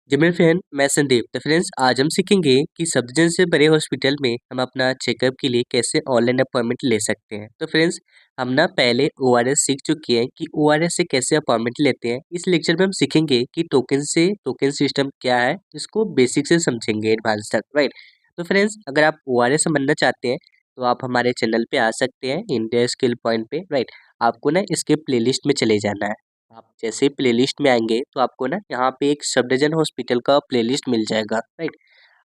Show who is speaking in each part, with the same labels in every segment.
Speaker 1: जी मेरे फ्रेंड, मैं संदीप। तो फ्रेंड्स, आज हम सीखेंगे कि सब जन से बड़े हॉस्पिटल में हम अपना चेकअप के लिए कैसे ऑनलाइन अपॉइंटमेंट ले सकते हैं। तो फ्रेंड्स, हम ना पहले ओआरएस सीख चुके हैं कि ओआरएस से कैसे अपॉइंटमेंट लेते हैं। इस लेक्चर में हम सीखेंगे कि टोकन सिस्टम क्या है, इसको बेसिक से समझेंगे एडवांस तक, राइट। तो फ्रेंड्स, अगर आप ओआरएस समझना चाहते हैं तो आप हमारे चैनल पे आ सकते हैं, इंडिया स्किल पॉइंट पे, राइट। आपको ना इसके प्लेलिस्ट में चले जाना है। आप जैसे ही प्लेलिस्ट में आएंगे तो आपको ना यहाँ पे एक सफदरजंग हॉस्पिटल का प्लेलिस्ट मिल जाएगा, राइट।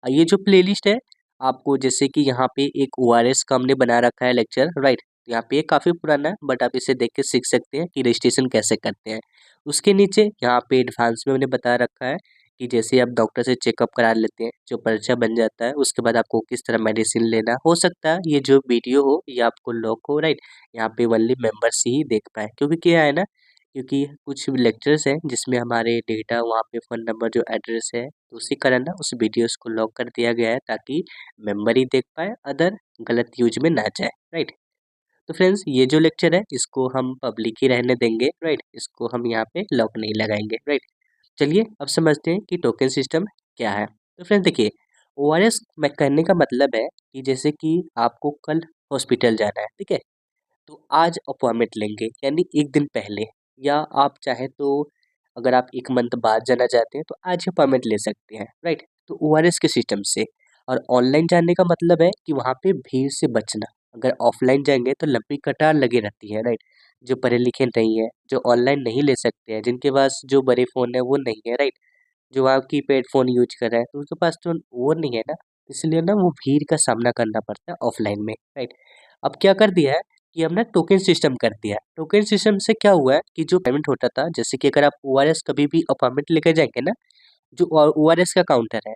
Speaker 1: ये जो प्लेलिस्ट है, आपको जैसे कि यहाँ पे एक ओआरएस का हमने बना रखा है लेक्चर, राइट। यहाँ पे ये काफ़ी पुराना है बट आप इसे देख के सीख सकते हैं कि रजिस्ट्रेशन कैसे करते हैं। उसके नीचे यहाँ पे एडवांस में मैंने बता रखा है कि जैसे आप डॉक्टर से चेकअप करा लेते हैं, जो पर्चा बन जाता है, उसके बाद आपको किस तरह मेडिसिन लेना हो सकता है ये जो वीडियो हो ये आपको लॉक हो, राइट। यहाँ पे ओनली मेंबर्स ही देख पाए, क्योंकि क्या है ना, क्योंकि कुछ लेक्चर्स हैं जिसमें हमारे डेटा वहाँ पे फ़ोन नंबर जो एड्रेस है, तो उसी कारण ना उस वीडियोस को लॉक कर दिया गया है ताकि मेंबर ही देख पाए, अदर गलत यूज में ना जाए, राइट। तो फ्रेंड्स, ये जो लेक्चर है इसको हम पब्लिक ही रहने देंगे, राइट। इसको हम यहाँ पे लॉक नहीं लगाएंगे, राइट। चलिए अब समझते हैं कि टोकन सिस्टम क्या है। तो फ्रेंड्स देखिए, ओआरएस में कहने का मतलब है कि जैसे कि आपको कल हॉस्पिटल जाना है, ठीक है। तो आज अपॉइंटमेंट लेंगे यानी एक दिन पहले, या आप चाहे तो अगर आप 1 मंथ बाद जाना चाहते हैं तो आज ही अपॉइंटमेंट ले सकते हैं, राइट। तो ओआरएस के सिस्टम से। और ऑनलाइन जानने का मतलब है कि वहाँ पे भीड़ से बचना। अगर ऑफलाइन जाएंगे तो लंबी कतार लगी रहती है, राइट। जो पढ़े लिखे नहीं है, जो ऑनलाइन नहीं ले सकते हैं, जिनके पास जो बड़े फ़ोन है वो नहीं है, राइट। जो आप कीपैड फ़ोन यूज कर रहे हैं तो उनके पास तो वो नहीं है ना, इसलिए ना वो भीड़ का सामना करना पड़ता है ऑफलाइन में, राइट। अब क्या कर दिया है कि हमने टोकन सिस्टम कर दिया है। टोकन सिस्टम से क्या हुआ है कि जो पेमेंट होता था, जैसे कि अगर आप ओआरएस कभी भी अपॉइंटमेंट लेकर जाएंगे ना, जो ओआरएस का काउंटर है,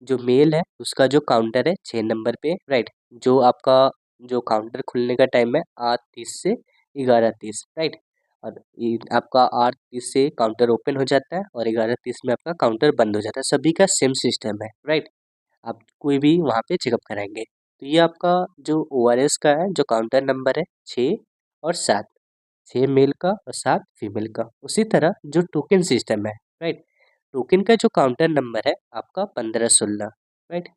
Speaker 1: जो मेल है उसका जो काउंटर है 6 नंबर पे, राइट। जो आपका जो काउंटर खुलने का टाइम है 8:30 से 11:30, राइट। और ये आपका 8:30 से काउंटर ओपन हो जाता है और 11:30 में आपका काउंटर बंद हो जाता है। सभी का सेम सिस्टम है, राइट। आप कोई भी वहाँ पे चेकअप कराएंगे तो ये आपका जो ओआरएस का है, जो काउंटर नंबर है 6 और 7, 6 मेल का और 7 फीमेल का। उसी तरह जो टोकन सिस्टम है, राइट। टोकन का जो काउंटर नंबर है आपका 15-16, राइट।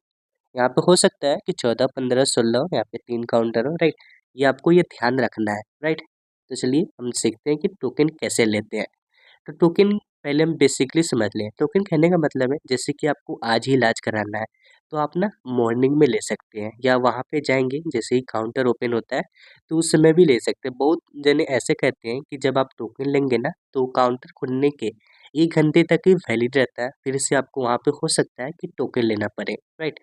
Speaker 1: यहाँ पे हो सकता है कि 14, 15, 16 हो, यहाँ पे 3 काउंटर हो, राइट। ये आपको ये ध्यान रखना है, राइट। तो चलिए हम सीखते हैं कि टोकन कैसे लेते हैं। तो टोकन पहले हम बेसिकली समझ लें। टोकन कहने का मतलब है जैसे कि आपको आज ही इलाज कराना है तो आप ना मॉर्निंग में ले सकते हैं, या वहाँ पे जाएंगे जैसे ही काउंटर ओपन होता है तो उस समय भी ले सकते हैं। बहुत जने ऐसे कहते हैं कि जब आप टोकन लेंगे ना तो काउंटर खुलने के 1 घंटे तक ही वैलिड रहता है, फिर से आपको वहाँ पे हो सकता है कि टोकन लेना पड़े, राइट।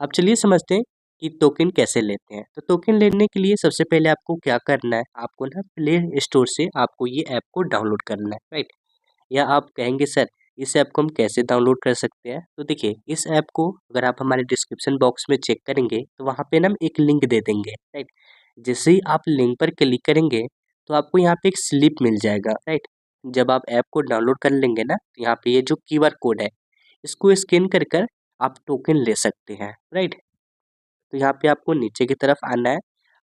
Speaker 1: अब चलिए समझते हैं कि टोकन कैसे लेते हैं। तो टोकन लेने के लिए सबसे पहले आपको क्या करना है, आपको ना प्ले स्टोर से आपको ये ऐप को डाउनलोड करना है, राइट। या आप कहेंगे सर इस ऐप को हम कैसे डाउनलोड कर सकते हैं, तो देखिए इस ऐप को अगर आप हमारे डिस्क्रिप्शन बॉक्स में चेक करेंगे तो वहाँ पे ना हम एक लिंक दे देंगे, राइट। जैसे ही आप लिंक पर क्लिक करेंगे तो आपको यहाँ पे एक स्लिप मिल जाएगा, राइट। जब आप ऐप को डाउनलोड कर लेंगे ना तो यहाँ पे ये जो क्यूआर कोड है इसको स्कैन कर कर आप टोकन ले सकते हैं, राइट। तो यहाँ पे आपको नीचे की तरफ आना है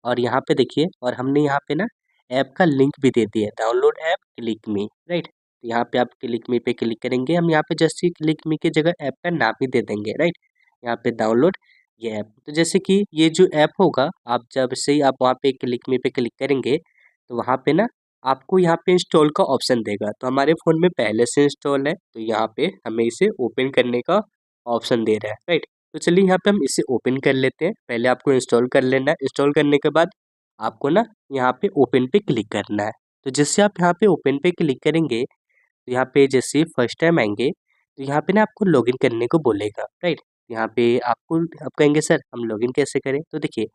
Speaker 1: और यहाँ पे देखिए, और हमने यहाँ पे ना ऐप का लिंक भी दे दिया है, डाउनलोड ऐप क्लिक मी, राइट। तो यहाँ पे आप क्लिक मी पे क्लिक करेंगे, हम यहाँ पे जैसे क्लिक मी की जगह ऐप का नाम ही दे देंगे, राइट। यहाँ पे डाउनलोड ये ऐप। तो जैसे कि ये जो ऐप होगा, आप जब से ही आप वहाँ पे क्लिक मी पे क्लिक करेंगे तो वहाँ पे ना आपको यहाँ पे इंस्टॉल का ऑप्शन देगा। तो हमारे फ़ोन में पहले से इंस्टॉल है तो यहाँ पे हमें इसे ओपन करने का ऑप्शन दे रहा है, राइट। तो चलिए यहाँ पे हम इसे ओपन कर लेते हैं। पहले आपको इंस्टॉल कर लेना है। इंस्टॉल करने के बाद आपको ना यहाँ पे ओपन पे क्लिक करना है। तो जैसे आप यहाँ पे ओपन पे क्लिक करेंगे तो यहाँ पे जैसे फर्स्ट टाइम आएंगे तो यहाँ पे ना आपको लॉगिन करने को बोलेगा, राइट। यहाँ पे आपको आप कहेंगे सर हम लॉगिन कैसे करें, तो देखिए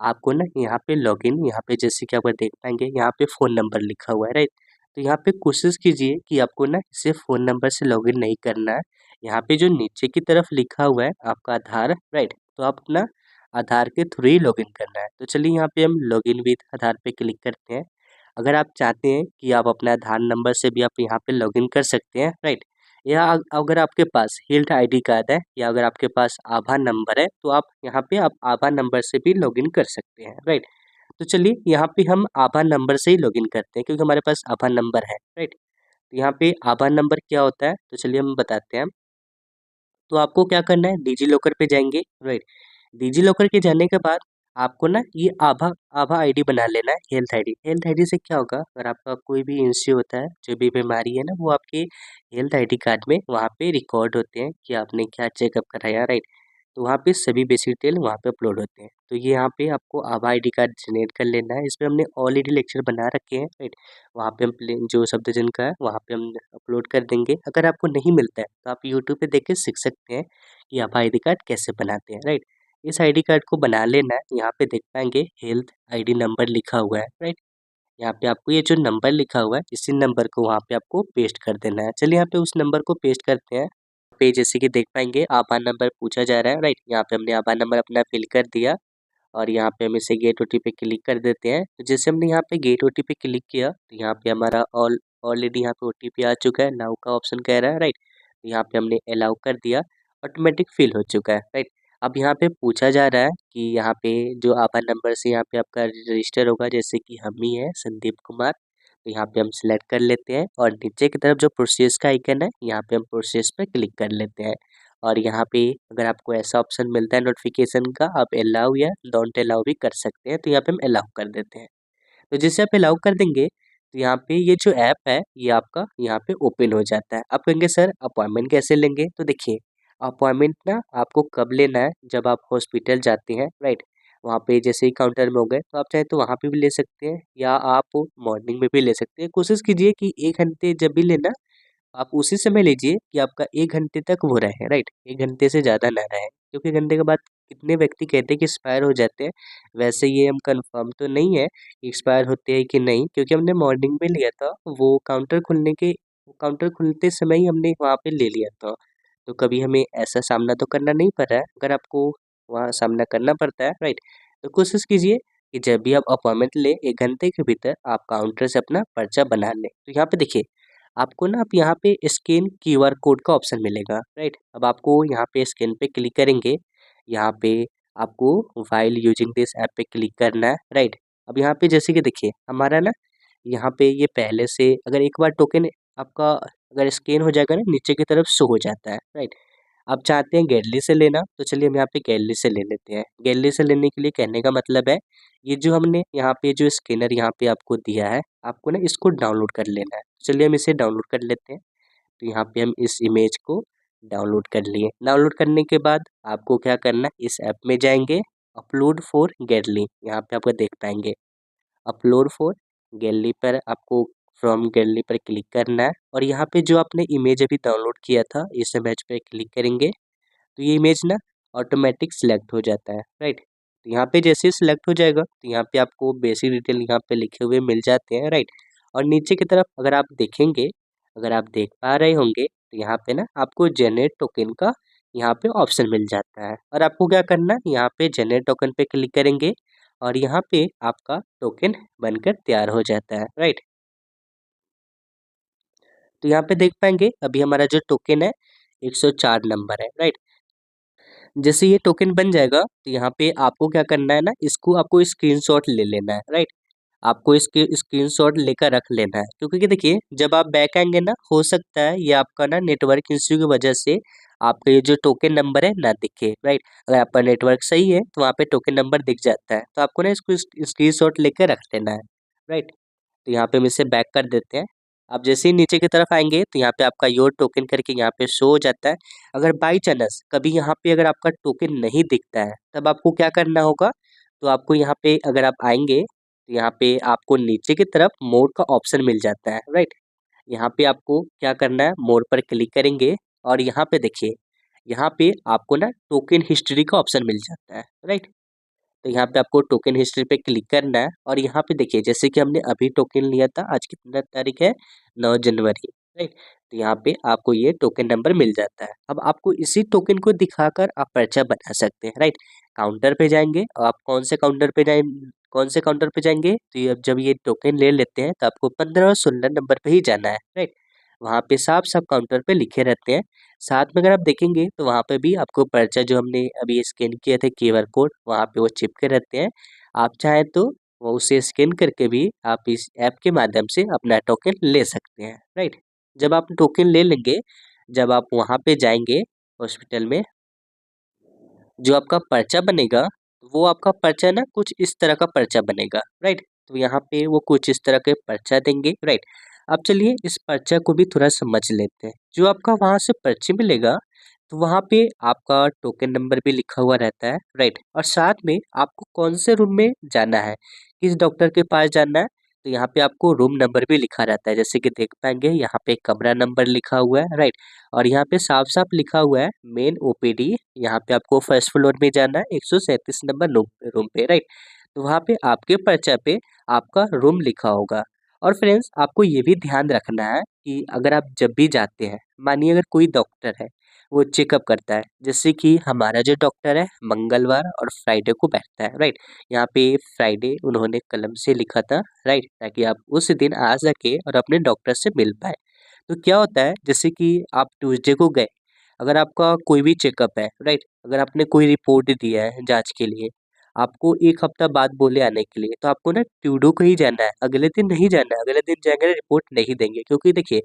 Speaker 1: आपको ना यहाँ पे लॉगिन, यहाँ पे जैसे कि आप देख पाएंगे यहाँ पे फ़ोन नंबर लिखा हुआ है, राइट। तो यहाँ पे कोशिश कीजिए कि आपको ना इसे फ़ोन नंबर से लॉगिन नहीं करना है। यहाँ पे जो नीचे की तरफ लिखा हुआ है आपका आधार, राइट। तो आप अपना आधार के थ्रू ही लॉगिन करना है। तो चलिए यहाँ पे हम लॉगिन विद आधार पे क्लिक करते हैं। अगर आप चाहते हैं कि आप अपना आधार नंबर से भी आप यहाँ पे लॉगिन कर सकते हैं, राइट। या अगर आपके पास हेल्थ आईडी कार्ड है या अगर आपके पास आधार नंबर है तो आप यहाँ पे आप आधार नंबर से भी लॉगिन कर सकते हैं, राइट। तो चलिए यहाँ पे हम आधार नंबर से ही लॉगिन करते हैं क्योंकि हमारे पास आधार नंबर है, राइट। तो यहाँ पे आधार नंबर क्या होता है तो चलिए हम बताते हैं। तो आपको क्या करना है, डिजी लॉकर पे जाएंगे, राइट। डिजी लॉकर के जाने के बाद आपको ना ये आभा आभा आईडी बना लेना है, हेल्थ आईडी। हेल्थ आईडी से क्या होगा, अगर आपका कोई भी इश्यू होता है, जो भी बीमारी है ना, वो आपके हेल्थ आईडी कार्ड में वहाँ पे रिकॉर्ड होते हैं कि आपने क्या चेकअप कराया, राइट। तो वहाँ पे सभी बेसिक डिटेल वहाँ पे अपलोड होते हैं। तो ये यहाँ पे आपको आभा आईडी कार्ड जनरेट कर लेना है। इसमें हमने ऑलरेडी लेक्चर बना रखे हैं, राइट। वहाँ पे हम जो शब्दजन का है वहाँ पे हम अपलोड कर देंगे। अगर आपको नहीं मिलता है तो आप यूट्यूब पे देख के सीख सकते हैं कि आभा आईडी कार्ड कैसे बनाते हैं, राइट। इस आईडी कार्ड को बना लेना है। यहाँ पे देख पाएंगे हेल्थ आईडी नंबर लिखा हुआ है, राइट। यहाँ पे आपको ये जो नंबर लिखा हुआ है, इसी नंबर को वहाँ पे आपको पेस्ट कर देना है। चलिए यहाँ पे उस नंबर को पेस्ट करते हैं। पे जैसे कि देख पाएंगे आभा नंबर पूछा जा रहा है, राइट। यहाँ पे हमने आभा नंबर अपना फिल कर दिया और यहाँ पे हम इसे गेट ओटीपी पे क्लिक कर देते हैं। तो जैसे हमने यहाँ पे गेट ओटीपी पे क्लिक किया तो यहाँ पे हमारा ऑलरेडी यहाँ पे ओटीपी आ चुका है, नाउ का ऑप्शन कह रहा है, राइट। तो यहाँ पे हमने अलाउ कर दिया, ऑटोमेटिक फिल हो चुका है, राइट। अब यहाँ पे पूछा जा रहा है कि यहाँ पे जो आधार नंबर से यहाँ पे आपका रजिस्टर होगा, जैसे कि हम ही है संदीप कुमार। तो यहाँ पे हम सिलेक्ट कर लेते हैं और नीचे की तरफ जो प्रोसेस का आइकन है, यहाँ पे हम प्रोसेस पे क्लिक कर लेते हैं। और यहाँ पे अगर आपको ऐसा ऑप्शन मिलता है नोटिफिकेशन का, आप अलाउ या डोंट अलाउ भी कर सकते हैं। तो यहाँ पे हम अलाउ कर देते हैं। तो जैसे आप अलाउ कर देंगे तो यहाँ पे ये जो ऐप है ये आपका यहाँ पे ओपन हो जाता है। आप कहेंगे सर अपॉइंटमेंट कैसे लेंगे, तो देखिए अपॉइंटमेंट ना आपको कब लेना है, जब आप हॉस्पिटल जाते हैं, राइट। वहाँ पे जैसे ही काउंटर में हो गए तो आप चाहे तो वहाँ पे भी ले सकते हैं या आप मॉर्निंग में भी ले सकते हैं। कोशिश कीजिए कि 1 घंटे जब भी लेना आप उसी समय लीजिए कि आपका 1 घंटे तक वो रहे, राइट। 1 घंटे से ज़्यादा ना रहे, क्योंकि घंटे के बाद कितने व्यक्ति कहते हैं कि एक्सपायर हो जाते हैं। वैसे ये हम कंफर्म तो नहीं है एक्सपायर होते हैं कि नहीं, क्योंकि हमने मॉर्निंग में लिया था, वो काउंटर खुलते समय ही हमने वहाँ पे ले लिया था। तो कभी हमें ऐसा सामना तो करना नहीं पड़ रहा है। अगर आपको वहाँ सामना करना पड़ता है, राइट, तो कोशिश कीजिए कि जब भी आप अपॉइंटमेंट लें 1 घंटे के भीतर आप काउंटर से अपना पर्चा बना लें। तो यहाँ पे देखिए आपको ना आप यहाँ पे स्कैन क्यूआर कोड का ऑप्शन मिलेगा, राइट। अब आपको यहाँ पे स्कैन पे क्लिक करेंगे, यहाँ पे आपको व्हाइल यूजिंग दिस ऐप पे क्लिक करना है, राइट। अब यहाँ पे जैसे कि देखिए हमारा ना यहाँ पे ये पहले से अगर एक बार टोकन आपका अगर स्कैन हो जाएगा ना, नीचे की तरफ शो हो जाता है, राइट। आप चाहते हैं गैलरी से लेना, तो चलिए हम यहाँ पे गैलरी से ले लेते हैं। गैलरी से लेने के लिए कहने का मतलब है ये जो हमने यहाँ पे जो स्कैनर यहाँ पे आपको दिया है, आपको ना इसको डाउनलोड कर लेना है। चलिए हम इसे डाउनलोड कर लेते हैं। तो यहाँ पे हम इस इमेज को डाउनलोड कर लिए। डाउनलोड करने के बाद आपको क्या करना है, इस ऐप में जाएंगे, अपलोड फॉर गैलरी, यहाँ पे आपको देख पाएंगे अपलोड फॉर गैलरी पर आपको फ्रॉम गैलरी पर क्लिक करना है। और यहाँ पे जो आपने इमेज अभी डाउनलोड किया था, इस इमेज पे क्लिक करेंगे तो ये इमेज ना ऑटोमेटिक सिलेक्ट हो जाता है, राइट। तो यहाँ पे जैसे ही सिलेक्ट हो जाएगा तो यहाँ पे आपको बेसिक डिटेल यहाँ पे लिखे हुए मिल जाते हैं, राइट। और नीचे की तरफ अगर आप देखेंगे, अगर आप देख पा रहे होंगे तो यहाँ पे ना आपको जनरेट टोकन का यहाँ पे ऑप्शन मिल जाता है। और आपको क्या करना है, यहाँ पे जनरेट टोकन पे क्लिक करेंगे और यहाँ पे आपका टोकन बनकर तैयार हो जाता है, राइट। तो यहाँ पे देख पाएंगे अभी हमारा जो टोकन है 104 नंबर है, राइट। जैसे ये टोकन बन जाएगा तो यहाँ पे आपको क्या करना है ना, इसको आपको स्क्रीनशॉट ले लेना है, राइट। आपको इसके स्क्रीनशॉट लेकर रख लेना है, क्योंकि कि देखिए जब आप बैक आएंगे ना, हो सकता है ये आपका ना नेटवर्क इश्यू की वजह से आपका ये जो टोकन नंबर है ना दिखे, राइट। अगर आपका नेटवर्क सही है तो वहाँ पे टोकन नंबर दिख जाता है, तो आपको ना इसको स्क्रीनशॉट लेकर रख लेना है, राइट। तो यहाँ पे हम इसे बैक कर देते हैं। आप जैसे ही नीचे की तरफ आएंगे तो यहाँ पे आपका योर टोकन करके यहाँ पे शो हो जाता है। अगर बाई चांस कभी यहाँ पे अगर आपका टोकन नहीं दिखता है, तब आपको क्या करना होगा, तो आपको यहाँ पे अगर आप आएंगे तो यहाँ पे आपको नीचे की तरफ मोर का ऑप्शन मिल जाता है, राइट। यहाँ पे आपको क्या करना है, मोर पर क्लिक करेंगे और यहाँ पे देखिए यहाँ पे आपको ना टोकन हिस्ट्री का ऑप्शन मिल जाता है, राइट। तो यहाँ पे आपको टोकन हिस्ट्री पे क्लिक करना है और यहाँ पे देखिए जैसे कि हमने अभी टोकन लिया था, आज कितना तारीख है, 9 जनवरी, राइट। तो यहाँ पे आपको ये टोकन नंबर मिल जाता है। अब आपको इसी टोकन को दिखाकर आप पर्चा बना सकते हैं, राइट। काउंटर पे जाएंगे और आप कौन से काउंटर पे जाएंगे, तो ये जब ये टोकन ले लेते हैं तो आपको 15 और 16 नंबर पे ही जाना है, राइट। वहाँ पे साफ साफ काउंटर पे लिखे रहते हैं। साथ में अगर आप देखेंगे तो वहाँ पे भी आपको पर्चा जो हमने अभी स्कैन किए थे क्यूआर कोड, वहाँ पे वो चिपके रहते हैं। आप चाहें तो वो उसे स्कैन करके भी आप इस ऐप के माध्यम से अपना टोकन ले सकते हैं, राइट। जब आप टोकन ले लेंगे, जब आप वहाँ पे जाएंगे हॉस्पिटल में जो आपका पर्चा बनेगा, वो आपका पर्चा ना कुछ इस तरह का पर्चा बनेगा, राइट? तो यहाँ पे वो कुछ इस तरह के पर्चा देंगे, राइट? अब चलिए इस पर्चा को भी थोड़ा समझ लेते हैं। जो आपका वहाँ से पर्ची मिलेगा, तो वहाँ पे आपका टोकन नंबर भी लिखा हुआ रहता है, राइट? और साथ में आपको कौन से रूम में जाना है, किस डॉक्टर के पास जाना है, तो यहाँ पे आपको रूम नंबर भी लिखा रहता है। जैसे कि देख पाएंगे यहाँ पे कमरा नंबर लिखा हुआ है, राइट? और यहाँ पे साफ-साफ लिखा हुआ है मेन ओपीडी। यहाँ पे आपको फर्स्ट फ्लोर में जाना है 137 नंबर रूम पे, राइट? तो वहाँ पे आपके पर्चा पे आपका रूम लिखा होगा। और फ्रेंड्स आपको ये भी ध्यान रखना है कि अगर आप जब भी जाते हैं, मानिए अगर कोई डॉक्टर है, वो चेकअप करता है, जैसे कि हमारा जो डॉक्टर है मंगलवार और फ्राइडे को बैठता है, राइट? यहाँ पे फ्राइडे उन्होंने कलम से लिखा था, राइट? ताकि आप उस दिन आ सके और अपने डॉक्टर से मिल पाएँ। तो क्या होता है जैसे कि आप ट्यूसडे को गए, अगर आपका कोई भी चेकअप है, राइट? अगर आपने कोई रिपोर्ट दिया है जाँच के लिए, आपको 1 हफ्ता बाद बोले आने के लिए, तो आपको ना ट्यूडो को ही जाना है, अगले दिन नहीं जाना है, अगले दिन जाएँगे ना रिपोर्ट नहीं देंगे क्योंकि देखिए,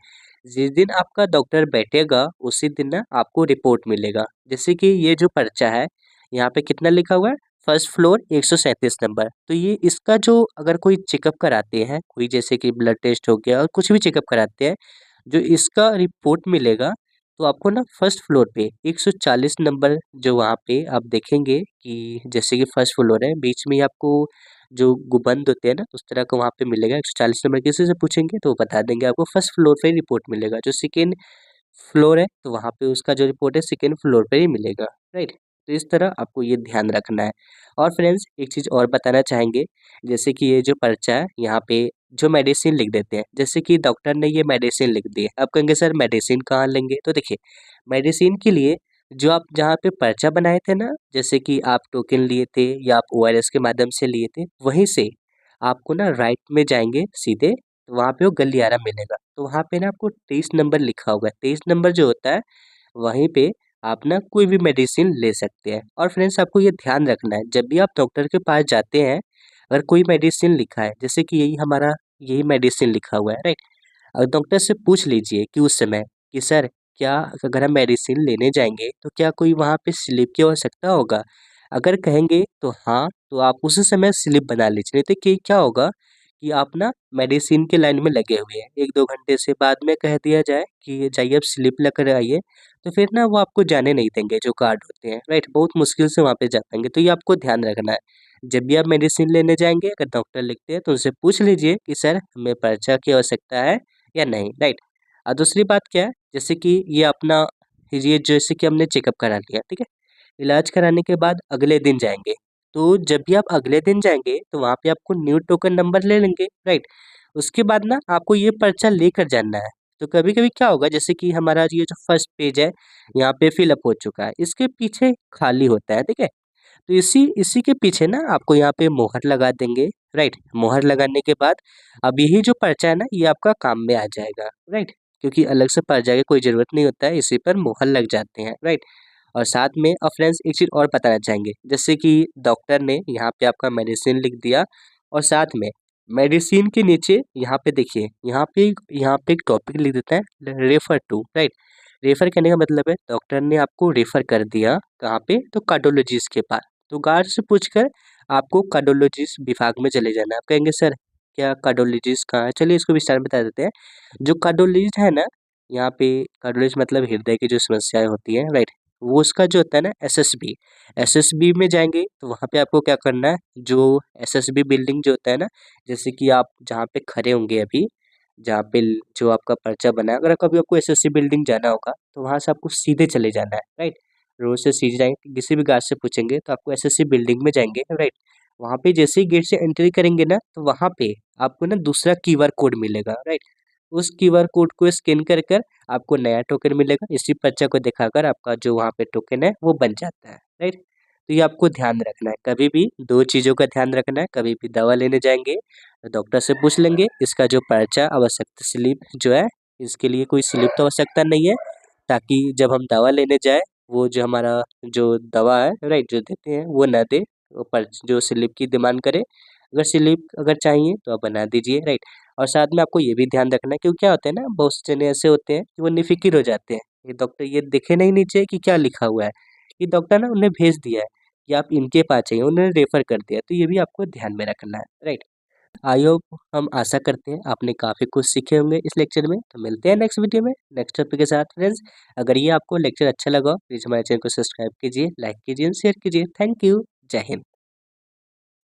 Speaker 1: जिस दिन आपका डॉक्टर बैठेगा, उसी दिन ना आपको रिपोर्ट मिलेगा। जैसे कि ये जो पर्चा है, यहाँ पे कितना लिखा हुआ है? First floor 137 number. तो ये इसका जो अगर कोई चेकअप कराते हैं, कोई जैसे कि ब्लड टेस्ट हो गया और कुछ भी चेकअप कराते हैं, जो इसका रिपोर्ट मिलेगा, तो आपको ना फर्स्ट फ्लोर पे 140 नंबर जो वहाँ पे आप देखेंगे कि जैसे कि फर्स्ट फ्लोर है, बीच में ही आपको जो गुंबद होते हैं ना, उस तरह का वहाँ पे मिलेगा 140 नंबर। किसी से पूछेंगे तो वो बता देंगे आपको फर्स्ट फ्लोर पे ही रिपोर्ट मिलेगा। जो सेकंड फ्लोर है, तो वहाँ पे उसका जो रिपोर्ट है सेकंड फ्लोर पे ही मिलेगा, राइट? तो इस तरह आपको ये ध्यान रखना है। और फ्रेंड्स एक चीज़ और बताना चाहेंगे, जैसे कि ये जो पर्चा है, यहाँ पे जो मेडिसिन लिख देते हैं, जैसे कि डॉक्टर ने ये मेडिसिन लिख दी है। आप कहेंगे सर मेडिसिन कहाँ लेंगे? तो देखिए, मेडिसिन के लिए जो आप जहाँ पे पर्चा बनाए थे ना, जैसे कि आप टोकन लिए थे या आप ओआरएस के माध्यम से लिए थे, वहीं से आपको ना राइट में जाएँगे सीधे, तो वहाँ पे वो गलियारा मिलेगा। तो वहाँ पे ना आपको 23 नंबर लिखा होगा। 23 नंबर जो होता है, वहीं पे आप ना कोई भी मेडिसिन ले सकते हैं। और फ्रेंड्स आपको ये ध्यान रखना है, जब भी आप डॉक्टर के पास जाते हैं, अगर कोई मेडिसिन लिखा है, जैसे कि यही मेडिसिन लिखा हुआ है, राइट? डॉक्टर से पूछ लीजिए कि उस समय कि सर क्या अगर हम मेडिसिन लेने जाएँगे, तो क्या कोई वहाँ पे स्लिप की आवश्यकता होगा? अगर कहेंगे तो हाँ, तो आप उसी समय स्लिप बना लीजिए। नहीं तो कि क्या होगा कि आप ना मेडिसिन के लाइन में लगे हुए हैं, 1-2 घंटे से बाद में कह दिया जाए कि जाइए अब स्लिप लेकर आइए, तो फिर ना वो आपको जाने नहीं देंगे जो गार्ड होते हैं, राइट? बहुत मुश्किल से वहाँ पे जा पाएँगे, तो ये आपको ध्यान रखना है। जब भी आप मेडिसिन लेने जाएँगे, अगर डॉक्टर लिखते हैं तो उनसे पूछ लीजिए कि सर हमें पर्चा की आवश्यकता है या नहीं, राइट? दूसरी बात क्या है, जैसे कि ये जैसे कि हमने चेकअप करा लिया, ठीक है? इलाज कराने के बाद अगले दिन जाएँगे, तो जब भी आप अगले दिन जाएँगे, तो वहाँ पे आपको न्यू टोकन नंबर ले लेंगे, राइट? उसके बाद ना आपको ये पर्चा लेकर जाना है। तो कभी-कभी क्या होगा जैसे कि हमारा ये जो फर्स्ट पेज है, यहाँ पे फिल अप हो चुका है, इसके पीछे खाली होता है, ठीक है? तो इसी इसी के पीछे ना आपको यहाँ पे मोहर लगा देंगे, राइट? मोहर लगाने के बाद अब यही जो पर्चा है ना, ये आपका काम में आ जाएगा, राइट? क्योंकि अलग से पर्चा की कोई ज़रूरत नहीं होता है, इसी पर मोहर लग जाते हैं, राइट? और साथ में फ्रेंड्स एक चीज़ और बताना चाहेंगे, जैसे कि डॉक्टर ने यहाँ पे आपका मेडिसिन लिख दिया और साथ में मेडिसिन के नीचे यहाँ पे देखिए, यहाँ पे एक टॉपिक लिख देता है रेफर टू, राइट? रेफर करने का मतलब है डॉक्टर ने आपको रेफर कर दिया कहाँ पे? तो कार्डियोलॉजिस्ट के पास। तो गार्ड से पूछकर आपको कार्डियोलॉजिस्ट विभाग में चले जाना है। आप कहेंगे सर क्या कार्डियोलॉजिस्ट कहाँ है? चलिए इसको विस्तार में बता देते हैं। जो कार्डियोलॉजिस्ट है ना, यहाँ पे कार्डियोलॉजिस्ट मतलब हृदय की जो समस्याएँ होती हैं, राइट? वो उसका जो होता है ना एसएसबी, एसएसबी में जाएँगे तो वहाँ पे आपको क्या करना है, जो एसएसबी बिल्डिंग जो होता है ना, जैसे कि आप जहाँ पे खड़े होंगे अभी, जहाँ पे जो आपका पर्चा बना है, अगर कभी आपको एसएसबी बिल्डिंग जाना होगा, तो वहाँ से आपको सीधे चले जाना है, राइट? रोड से सीधे जाएँगे, किसी भी गार्ड से पूछेंगे तो आपको एसएससी बिल्डिंग में जाएँगे, राइट? वहाँ पे जैसे ही गेट से एंट्री करेंगे ना, तो वहाँ पे आपको ना दूसरा क्यूआर कोड मिलेगा, राइट? उस क्यूआर कोड को स्कैन कर कर आपको नया टोकन मिलेगा। इसी पर्चा को दिखाकर आपका जो वहाँ पे टोकन है, वो बन जाता है, राइट? तो ये आपको ध्यान रखना है, कभी भी 2 चीज़ों का ध्यान रखना है, कभी भी दवा लेने जाएँगे, तो डॉक्टर से पूछ लेंगे, इसका जो पर्चा आवश्यकता स्लिप जो है, इसके लिए कोई स्लिप तो आवश्यकता नहीं है, ताकि जब हम दवा लेने जाएँ, वो जो हमारा जो दवा है, राइट, जो देते हैं, वो ना दे, वो पर्च जो स्लिप की डिमांड करे। अगर स्लिप अगर चाहिए तो आप बना दीजिए, राइट? और साथ में आपको ये भी ध्यान रखना है क्योंकि क्या होता है ना, बहुत से जने ऐसे होते हैं कि वो निफ़िकिर हो जाते हैं। ये डॉक्टर ये देखे नहीं नीचे कि क्या लिखा हुआ है। ये डॉक्टर ना उन्हें भेज दिया है कि आप इनके पास चाहिए, उन्होंने रेफ़र कर दिया, तो ये भी आपको ध्यान में रखना है, राइट? आई होप हम आशा करते हैं आपने काफ़ी कुछ सीखे होंगे इस लेक्चर में। तो मिलते हैं नेक्स्ट वीडियो में, नेक्स्ट टॉपिक के साथ फ्रेंड्स। अगर ये आपको लेक्चर अच्छा लगा हो, प्लीज़ हमारे चैनल को सब्सक्राइब कीजिए, लाइक कीजिए, शेयर कीजिए। Thank you. जय हिंद।